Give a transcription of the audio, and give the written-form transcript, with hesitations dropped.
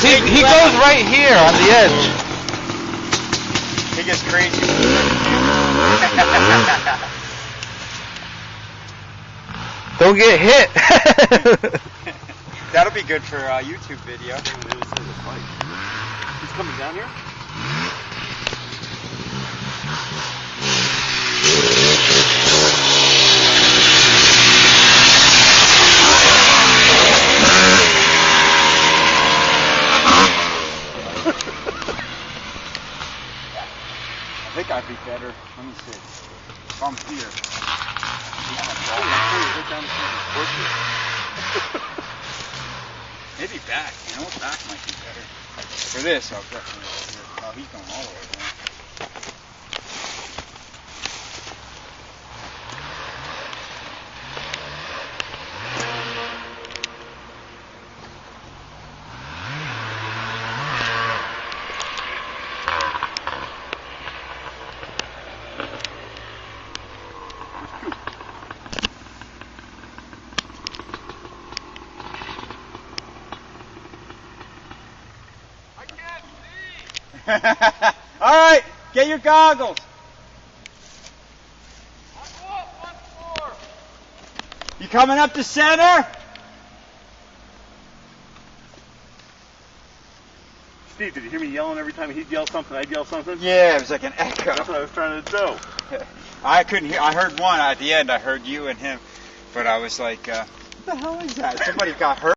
he goes right here on the edge. He gets crazy. Don't get hit. That'll be good for a YouTube video. He's coming down here? I think I'd be better. Let me see. If I'm here. Maybe back. You know, back might be better. For this, I'll definitely go here. Oh, he's going all the way down. All right, get your goggles. You coming up to center? Steve, did you hear me yelling every time he'd yell something, I'd yell something? Yeah, it was like an echo. That's what I was trying to do. I couldn't hear. I heard one at the end. I heard you and him, but I was like, "What the hell is that? Somebody got hurt."